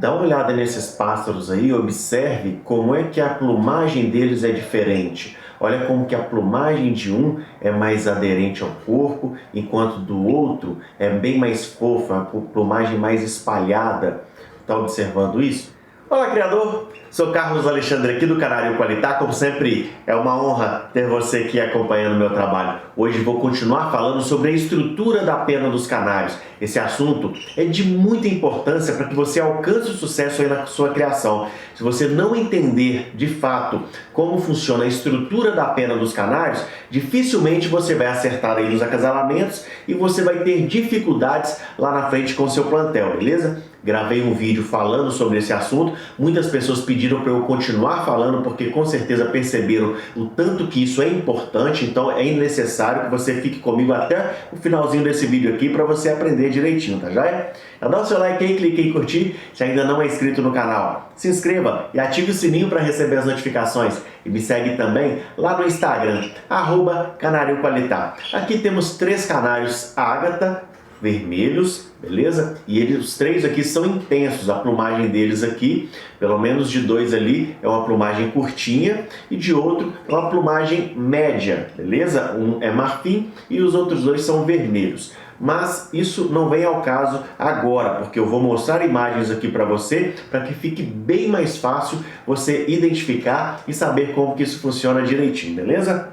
Dá uma olhada nesses pássaros aí, observe como é que a plumagem deles é diferente. Olha como que a plumagem de um é mais aderente ao corpo, enquanto do outro é bem mais fofa, a plumagem mais espalhada. Está observando isso? Olá, criador! Sou Carlos Alexandre aqui do Canário Qualitá. Como sempre, é uma honra ter você aqui acompanhando o meu trabalho. Hoje vou continuar falando sobre a estrutura da pena dos canários. Esse assunto é de muita importância para que você alcance o sucesso aí na sua criação. Se você não entender de fato como funciona a estrutura da pena dos canários, dificilmente você vai acertar aí nos acasalamentos e você vai ter dificuldades lá na frente com o seu plantel, beleza? Gravei um vídeo falando sobre esse assunto, muitas pessoas pediram para eu continuar falando porque com certeza perceberam o tanto que isso é importante, então é necessário que você fique comigo até o finalzinho desse vídeo aqui para você aprender direitinho, tá joia? Então dá o seu like aí, clique em curtir, se ainda não é inscrito no canal, se inscreva e ative o sininho para receber as notificações e me segue também lá no Instagram, @CanárioQualitá. Aqui temos 3 canários Ágata, vermelhos, beleza? E os 3 aqui são intensos, a plumagem deles aqui, pelo menos de 2 ali, é uma plumagem curtinha e de outro é uma plumagem média, beleza? Um é marfim e os outros 2 são vermelhos. Mas isso não vem ao caso agora, porque eu vou mostrar imagens aqui para você, para que fique bem mais fácil você identificar e saber como que isso funciona direitinho, beleza?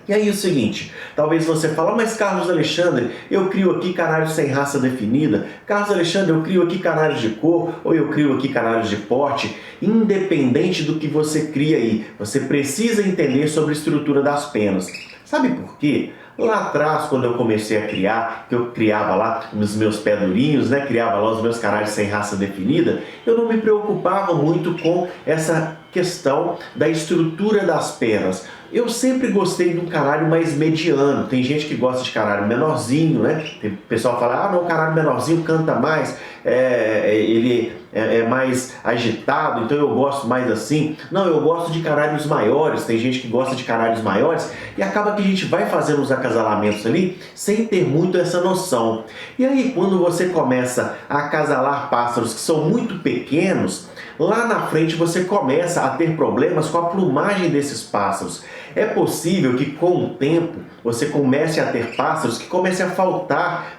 E aí o seguinte, talvez você fale, mas Carlos Alexandre, eu crio aqui canários sem raça definida, Carlos Alexandre, eu crio aqui canários de cor, ou eu crio aqui canários de porte. Independente do que você cria aí, você precisa entender sobre a estrutura das penas. Sabe por quê? Lá atrás, quando eu comecei a criar, que eu criava lá os meus pé durinhos, né? Criava lá os meus canários sem raça definida, eu não me preocupava muito com essa questão da estrutura das penas. Eu sempre gostei de um canário mais mediano. Tem gente que gosta de canário menorzinho, né? Tem pessoal que fala, não, o canário menorzinho canta mais, ele é mais agitado, então eu gosto mais assim. Não, eu gosto de canários maiores, tem gente que gosta de canários maiores, e acaba que a gente vai fazendo os acasalamentos ali sem ter muito essa noção. E aí, quando você começa a acasalar pássaros que são muito pequenos, lá na frente você começa a ter problemas com a plumagem desses pássaros. É possível que com o tempo você comece a ter pássaros que comece a faltar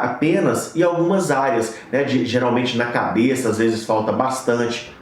apenas em algumas áreas, né? Geralmente na cabeça, às vezes falta bastante.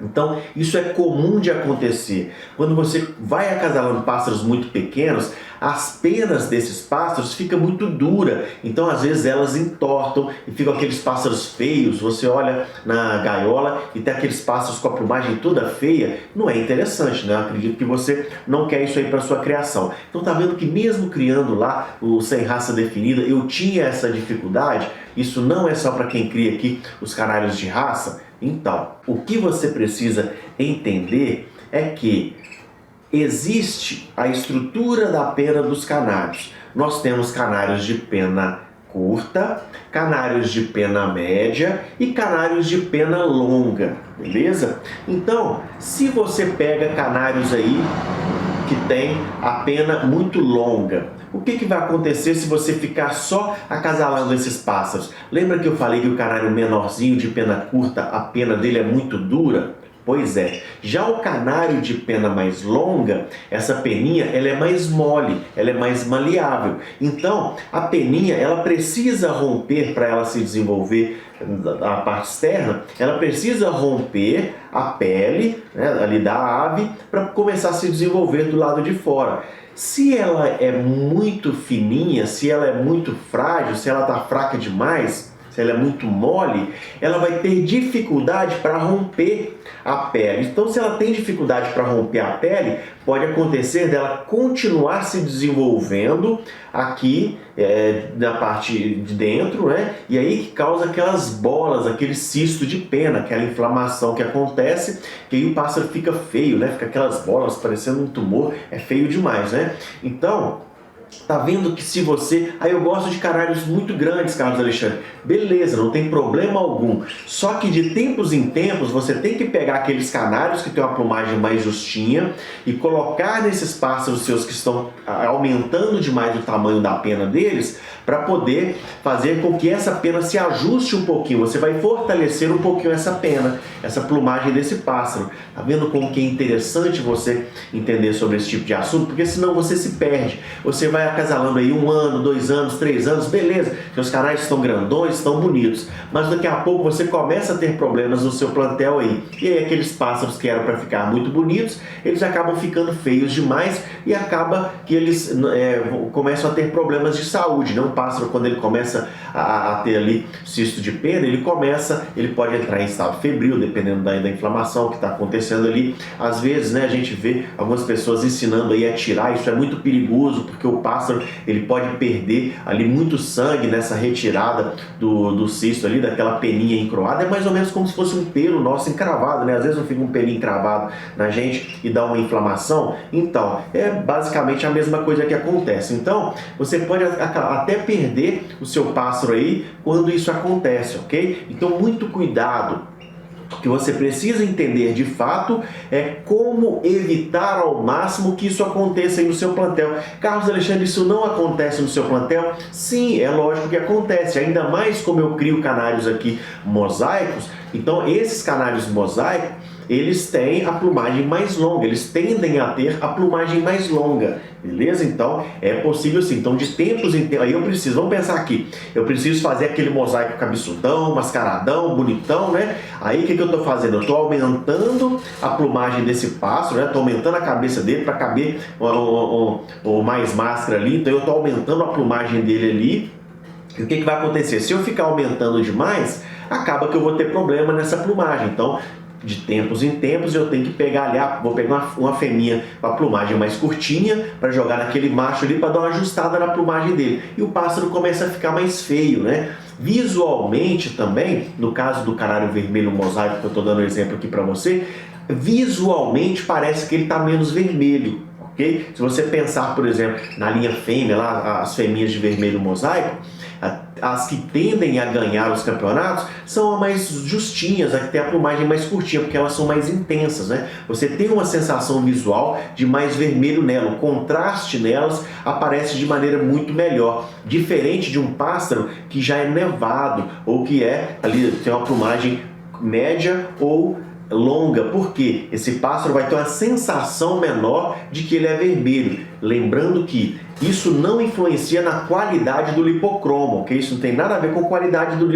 Então, isso é comum de acontecer. Quando você vai acasalando pássaros muito pequenos, as penas desses pássaros ficam muito duras. Então, às vezes, elas entortam e ficam aqueles pássaros feios. Você olha na gaiola e tem aqueles pássaros com a plumagem toda feia. Não é interessante, né? Eu acredito que você não quer isso aí para sua criação. Então, tá vendo que mesmo criando lá o sem raça definida, eu tinha essa dificuldade? Isso não é só para quem cria aqui os canários de raça? Então, o que você precisa entender é que existe a estrutura da pena dos canários. Nós temos canários de pena curta, canários de pena média e canários de pena longa, beleza? Então, se você pega canários aí que tem a pena muito longa, o que vai acontecer se você ficar só acasalando esses pássaros? Lembra que eu falei que o canário menorzinho de pena curta, a pena dele é muito dura? Pois é, já o canário de pena mais longa, essa peninha, ela é mais mole, ela é mais maleável. Então, a peninha, ela precisa romper para ela se desenvolver a parte externa, ela precisa romper a pele, né, ali da ave para começar a se desenvolver do lado de fora. Se ela é muito fininha, se ela é muito frágil, se ela está fraca demais, se ela é muito mole, ela vai ter dificuldade para romper a pele. Então, se ela tem dificuldade para romper a pele, pode acontecer dela continuar se desenvolvendo aqui na parte de dentro, né? E aí que causa aquelas bolas, aquele cisto de pena, aquela inflamação que acontece, que aí o pássaro fica feio, né? Fica aquelas bolas parecendo um tumor, é feio demais, né? Então, Tá vendo que se você... Aí eu gosto de canários muito grandes, Carlos Alexandre. Beleza, não tem problema algum. Só que de tempos em tempos você tem que pegar aqueles canários que tem uma plumagem mais justinha e colocar nesses pássaros seus que estão aumentando demais o tamanho da pena deles, para poder fazer com que essa pena se ajuste um pouquinho. Você vai fortalecer um pouquinho essa pena, essa plumagem desse pássaro. Tá vendo como que é interessante você entender sobre esse tipo de assunto? Porque senão você se perde. Você vai acasalando aí 1 ano, 2 anos, 3 anos, beleza. Seus canais estão grandões, estão bonitos. Mas daqui a pouco você começa a ter problemas no seu plantel aí. E aí aqueles pássaros que eram para ficar muito bonitos, eles acabam ficando feios demais e acaba que eles começam a ter problemas de saúde, né? Um pássaro, quando ele começa a ter ali cisto de pena, ele pode entrar em estado febril, dependendo da inflamação que está acontecendo ali. Às vezes, né, a gente vê algumas pessoas ensinando aí a tirar. Isso é muito perigoso, porque o pássaro ele pode perder ali muito sangue nessa retirada do cisto ali, daquela peninha encroada. É mais ou menos como se fosse um pelo nosso encravado, né? Às vezes não fica um pelinho encravado na gente e dá uma inflamação. Então, é basicamente a mesma coisa que acontece. Então, você pode até perder o seu pássaro aí quando isso acontece, ok? Então, muito cuidado. O que você precisa entender de fato é como evitar ao máximo que isso aconteça aí no seu plantel. Carlos Alexandre, isso não acontece no seu plantel? Sim, é lógico que acontece, ainda mais como eu crio canários aqui mosaicos. Então esses canários mosaicos, eles têm a plumagem mais longa, eles tendem a ter a plumagem mais longa, beleza? Então é possível sim. Então de tempos em tempos, aí vamos pensar aqui, eu preciso fazer aquele mosaico cabeçudão, mascaradão, bonitão, né? Aí o que eu estou fazendo? Eu estou aumentando a plumagem desse pássaro, né? Estou aumentando a cabeça dele para caber o mais máscara ali, então eu estou aumentando a plumagem dele ali. E o que vai acontecer? Se eu ficar aumentando demais, acaba que eu vou ter problema nessa plumagem. Então, de tempos em tempos eu tenho que pegar ali, vou pegar uma fêmea com a plumagem mais curtinha para jogar naquele macho ali para dar uma ajustada na plumagem dele. E o pássaro começa a ficar mais feio, né? Visualmente também, no caso do canário vermelho mosaico, que eu estou dando exemplo aqui para você, visualmente parece que ele está menos vermelho. Okay? Se você pensar, por exemplo, na linha fêmea, lá, as fêmeas de vermelho mosaico, as que tendem a ganhar os campeonatos são as mais justinhas, as que têm a plumagem mais curtinha, porque elas são mais intensas, né? Você tem uma sensação visual de mais vermelho nela, o contraste nelas aparece de maneira muito melhor, diferente de um pássaro que já é nevado, ou que ali tem uma plumagem média ou longa, porque esse pássaro vai ter uma sensação menor de que ele é vermelho. Lembrando que isso não influencia na qualidade do lipocromo, ok? Isso não tem nada a ver com a qualidade do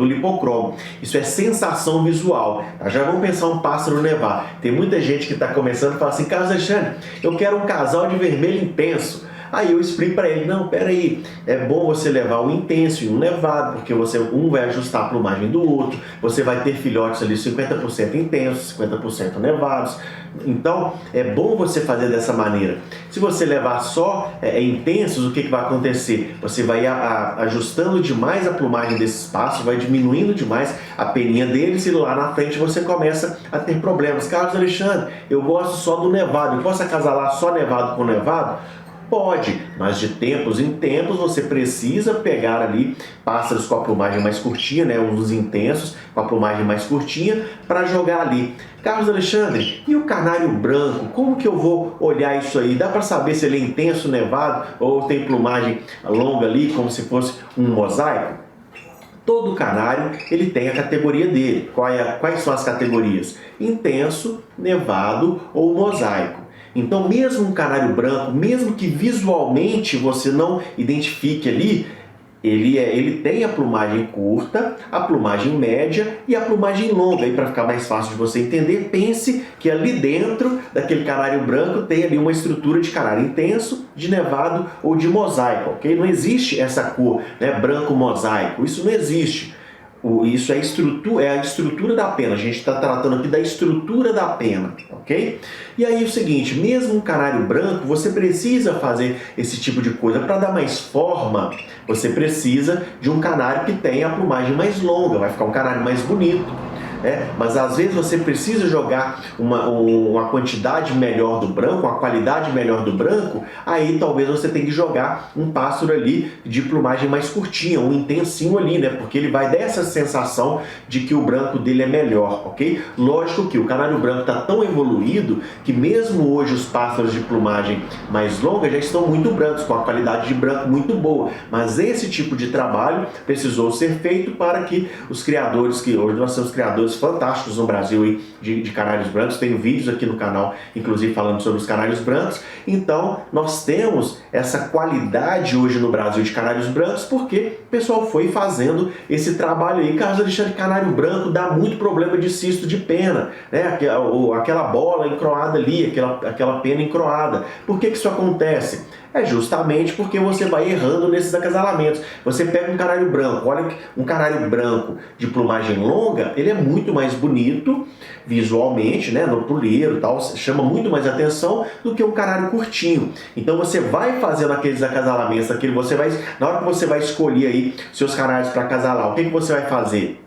lipocromo. Isso é sensação visual. Tá? Já vamos pensar um pássaro nevar. Tem muita gente que está começando a falar assim: Carlos Alexandre, eu quero um casal de vermelho intenso. Aí eu explico para ele: não, peraí, é bom você levar um intenso e um nevado, porque um vai ajustar a plumagem do outro, você vai ter filhotes ali 50% intensos, 50% nevados. Então é bom você fazer dessa maneira. Se você levar só intensos, o que vai acontecer? Você vai ajustando demais a plumagem desses pássaros, vai diminuindo demais a peninha deles e lá na frente você começa a ter problemas. Carlos Alexandre, eu gosto só do nevado, eu posso acasalar só nevado com nevado? Pode, mas de tempos em tempos você precisa pegar ali pássaros com a plumagem mais curtinha, né, uns intensos com a plumagem mais curtinha, para jogar ali. Carlos Alexandre, e o canário branco? Como que eu vou olhar isso aí? Dá para saber se ele é intenso, nevado, ou tem plumagem longa ali, como se fosse um mosaico? Todo canário ele tem a categoria dele. Quais são as categorias? Intenso, nevado ou mosaico. Então, mesmo um canário branco, mesmo que visualmente você não identifique ali, ele tem a plumagem curta, a plumagem média e a plumagem longa. E para ficar mais fácil de você entender, pense que ali dentro daquele canário branco tem ali uma estrutura de canário intenso, de nevado ou de mosaico, ok? Não existe essa cor, né, branco mosaico, isso não existe. Isso é a estrutura da pena, a gente está tratando aqui da estrutura da pena, ok? E aí o seguinte, mesmo um canário branco, você precisa fazer esse tipo de coisa. Para dar mais forma, você precisa de um canário que tenha a plumagem mais longa, vai ficar um canário mais bonito. mas às vezes você precisa jogar uma quantidade melhor do branco, uma qualidade melhor do branco, aí talvez você tenha que jogar um pássaro ali de plumagem mais curtinha, um intensinho ali, né? Porque ele vai dar essa sensação de que o branco dele é melhor, ok? Lógico que o canário branco está tão evoluído que mesmo hoje os pássaros de plumagem mais longa já estão muito brancos, com a qualidade de branco muito boa, mas esse tipo de trabalho precisou ser feito para que os criadores, que hoje nós temos criadores fantásticos no Brasil aí, de canários brancos, tenho vídeos aqui no canal, inclusive falando sobre os canários brancos, então nós temos essa qualidade hoje no Brasil de canários brancos, porque o pessoal foi fazendo esse trabalho aí. Carlos Alexandre, canário branco dá muito problema de cisto de pena, né? Aquela bola encroada ali, aquela pena encroada. Por que isso acontece? É justamente porque você vai errando nesses acasalamentos. Você pega um canário branco, olha, um canário branco de plumagem longa, ele é muito mais bonito visualmente, né, no puleiro e tal, chama muito mais atenção do que um canário curtinho. Então você vai fazendo aqueles acasalamentos, na hora que você vai escolher aí seus canários para acasalar, o que você vai fazer?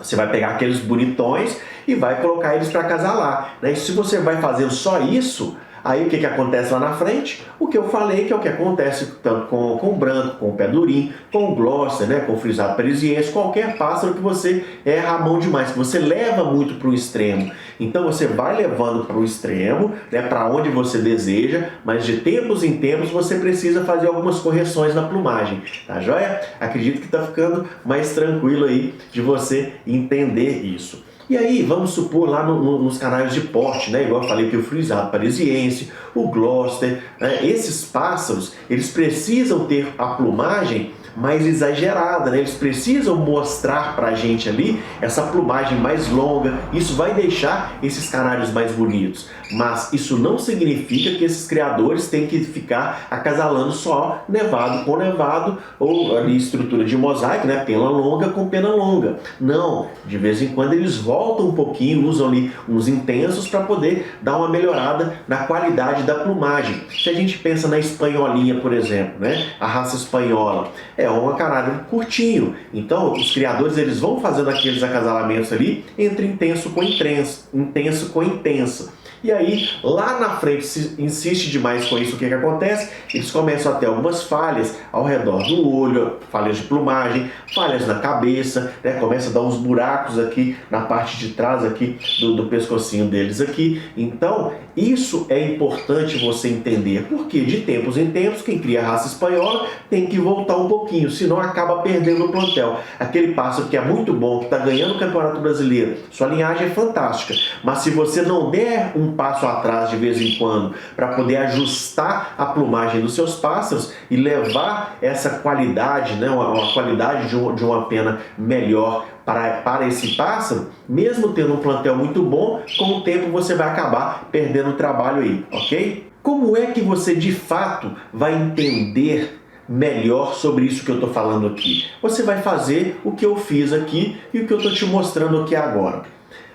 Você vai pegar aqueles bonitões e vai colocar eles para acasalar, né? E se você vai fazendo só isso, aí o que acontece lá na frente? O que eu falei, que é o que acontece tanto com o branco, com o pé durim, com o glosser, né, com o frisado parisiense, qualquer pássaro que você erra a mão demais, que você leva muito para o extremo. Então você vai levando para o extremo, né, para onde você deseja, mas de tempos em tempos você precisa fazer algumas correções na plumagem, tá joia? Acredito que está ficando mais tranquilo aí de você entender isso. E aí, vamos supor lá nos canários de porte, né? Igual eu falei que o frisado parisiense, o glosser, né? Esses pássaros, eles precisam ter a plumagem mais exagerada, né? Eles precisam mostrar pra gente ali essa plumagem mais longa. Isso vai deixar esses canários mais bonitos. Mas isso não significa que esses criadores têm que ficar acasalando só nevado com nevado ou ali estrutura de mosaico, né? Pena longa com pena longa. Não, de vez em quando eles voltam um pouquinho, usam ali uns intensos para poder dar uma melhorada na qualidade da plumagem. Se a gente pensa na espanholinha, por exemplo, né? A raça espanhola é um canário curtinho. Então, os criadores eles vão fazendo aqueles acasalamentos ali entre intenso com intenso, intenso com intenso. E aí, lá na frente, se insiste demais com isso, o que acontece? Eles começam a ter algumas falhas ao redor do olho, falhas de plumagem, falhas na cabeça, né? Começa a dar uns buracos aqui na parte de trás aqui do pescocinho deles aqui. Então, isso é importante você entender, porque de tempos em tempos, quem cria a raça espanhola tem que voltar um pouquinho, senão acaba perdendo o plantel. Aquele pássaro que é muito bom, que está ganhando o Campeonato Brasileiro, sua linhagem é fantástica, mas se você não der um passo atrás de vez em quando para poder ajustar a plumagem dos seus pássaros e levar essa qualidade, né, uma qualidade de uma pena melhor para esse pássaro, mesmo tendo um plantel muito bom, com o tempo você vai acabar perdendo o trabalho aí, ok? Como é que você de fato vai entender melhor sobre isso que eu estou falando aqui? Você vai fazer o que eu fiz aqui e o que eu estou te mostrando aqui agora.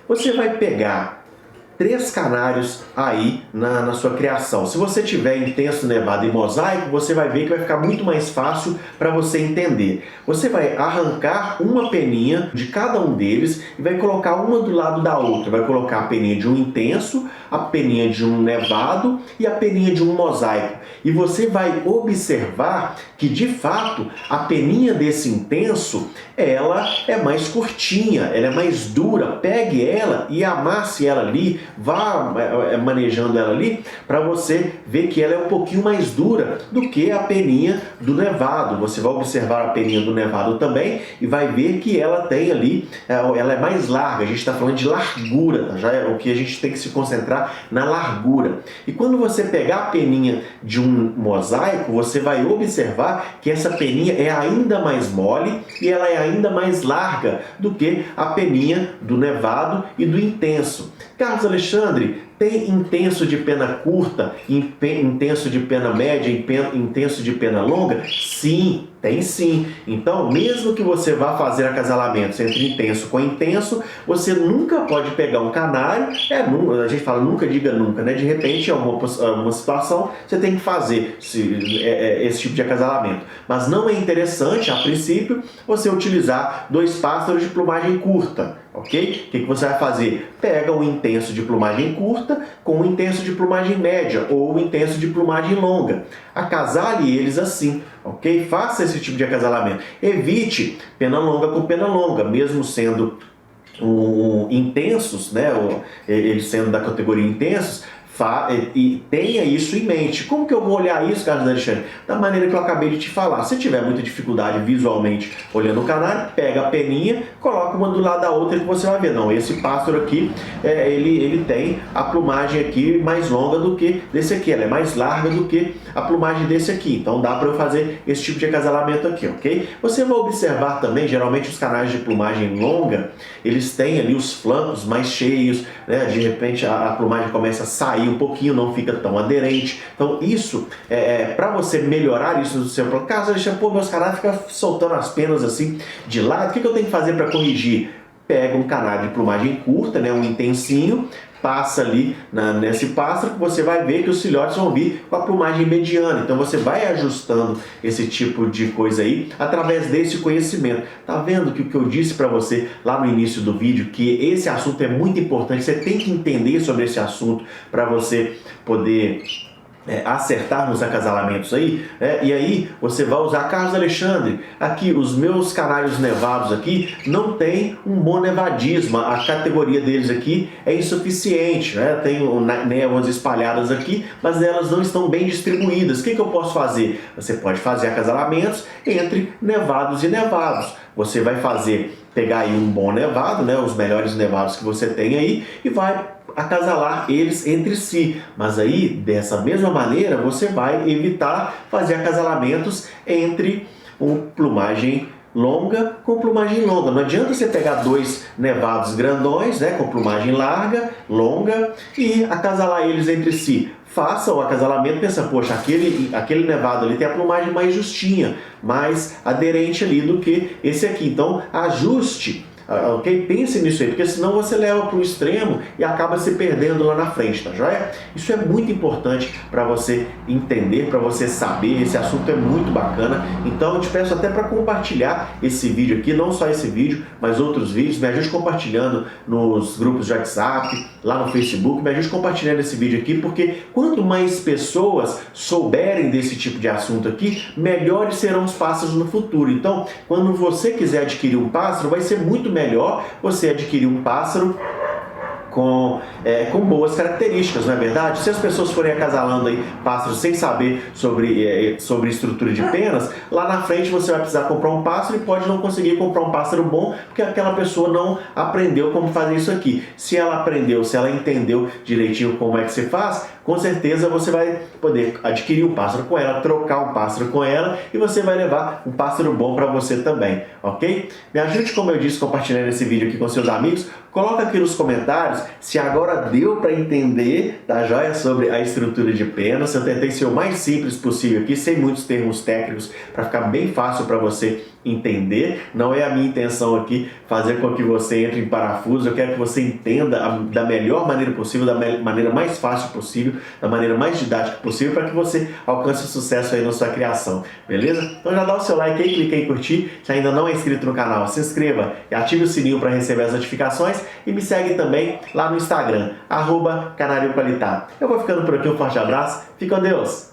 Você vai pegar 3 canários aí na sua criação. Se você tiver intenso, nevado e mosaico, você vai ver que vai ficar muito mais fácil para você entender. Você vai arrancar uma peninha de cada um deles e vai colocar uma do lado da outra. Vai colocar a peninha de um intenso, a peninha de um nevado e a peninha de um mosaico. E você vai observar que, de fato, a peninha desse intenso, ela é mais curtinha, ela é mais dura. Pegue ela e amasse ela ali, vá manejando ela ali, para você ver que ela é um pouquinho mais dura do que a peninha do nevado. Você vai observar a peninha do nevado também e vai ver que ela tem ali, ela é mais larga. A gente está falando de largura, tá? Já é o que a gente tem que se concentrar na largura. E quando você pegar a peninha de um mosaico, você vai observar que essa peninha é ainda mais mole e ela é ainda mais larga do que a peninha do nevado e do intenso. Carlos Alexandre, Tem intenso de pena curta, intenso de pena média, intenso de pena longa? Sim, tem sim. Então, mesmo que você vá fazer acasalamentos entre intenso com intenso, você nunca pode pegar um canário, a gente fala nunca diga nunca, né? De repente, em alguma situação, você tem que fazer esse tipo de acasalamento. Mas não é interessante, a princípio, você utilizar 2 pássaros de plumagem curta, ok? O que você vai fazer? Pega um intenso de plumagem curta com um intenso de plumagem média ou um intenso de plumagem longa. Acasale eles assim, ok? Faça esse tipo de acasalamento. Evite pena longa com pena longa, mesmo sendo intensos, né? Eles sendo da categoria intensos. E tenha isso em mente. Como que eu vou olhar isso, Carlos Alexandre? Da maneira que eu acabei de te falar. Se tiver muita dificuldade visualmente olhando o canário, pega a peninha, coloca uma do lado da outra que você vai ver. Não, esse pássaro aqui, ele tem a plumagem aqui mais longa do que desse aqui. Ela é mais larga do que a plumagem desse aqui. Então dá para eu fazer esse tipo de acasalamento aqui, ok? Você vai observar também, geralmente os canais de plumagem longa, eles têm ali os flancos mais cheios, né? De repente a plumagem começa a sair um pouquinho, não fica tão aderente. Então isso, para você melhorar isso no seu caso, meus canários ficam soltando as penas assim de lado, o que eu tenho que fazer para corrigir? Pega um canário de plumagem curta, né, um intensinho, passa ali nesse pássaro, que você vai ver que os filhotes vão vir com a plumagem mediana. Então você vai ajustando esse tipo de coisa aí através desse conhecimento. Tá vendo que o que eu disse para você lá no início do vídeo, que esse assunto é muito importante, você tem que entender sobre esse assunto para você poder acertar nos acasalamentos aí, e aí você vai usar. Carlos Alexandre, aqui os meus canários nevados aqui não tem um bom nevadismo, a categoria deles aqui é insuficiente, né? Tem névoas espalhadas aqui, mas elas não estão bem distribuídas. O que eu posso fazer? Você pode fazer acasalamentos entre nevados e nevados. Você vai pegar aí um bom nevado, né? Os melhores nevados que você tem aí, e vai acasalar eles entre si. Mas aí, dessa mesma maneira, você vai evitar fazer acasalamentos entre plumagem longa com plumagem longa. Não adianta você pegar 2 nevados grandões, né, com plumagem larga, longa, e acasalar eles entre si. Faça o acasalamento, pensa, poxa, aquele nevado ali tem a plumagem mais justinha, mais aderente ali do que esse aqui. Então, ajuste. Ok? Pense nisso aí, porque senão você leva para o extremo e acaba se perdendo lá na frente, tá joia? Isso é muito importante para você entender, para você saber. Esse assunto é muito bacana. Então eu te peço até para compartilhar esse vídeo aqui, não só esse vídeo, mas outros vídeos. Me ajude compartilhando nos grupos de WhatsApp, lá no Facebook. Me ajude compartilhando esse vídeo aqui, porque quanto mais pessoas souberem desse tipo de assunto aqui, melhores serão os pássaros no futuro. Então, quando você quiser adquirir um pássaro, vai ser muito melhor você adquirir um pássaro com boas características, não é verdade? Se as pessoas forem acasalando aí pássaros sem saber sobre estrutura de penas, lá na frente você vai precisar comprar um pássaro e pode não conseguir comprar um pássaro bom, porque aquela pessoa não aprendeu como fazer isso aqui. Se ela aprendeu, se ela entendeu direitinho como é que se faz, com certeza você vai poder adquirir um pássaro com ela, trocar um pássaro com ela, e você vai levar um pássaro bom para você também, ok? Me ajude, como eu disse, compartilhando esse vídeo aqui com seus amigos. Coloca aqui nos comentários se agora deu para entender, tá joia, sobre a estrutura de penas. Eu tentei ser o mais simples possível aqui, sem muitos termos técnicos, para ficar bem fácil para você entender. Não é a minha intenção aqui fazer com que você entre em parafuso. Eu quero que você entenda da melhor maneira possível, da maneira mais fácil possível, da maneira mais didática possível, para que você alcance o sucesso aí na sua criação, beleza? Então já dá o seu like aí, clica em curtir. Se ainda não é inscrito no canal, se inscreva e ative o sininho para receber as notificações, e me segue também lá no Instagram, @canarioqualitá. Eu vou ficando por aqui, um forte abraço, fique com Deus!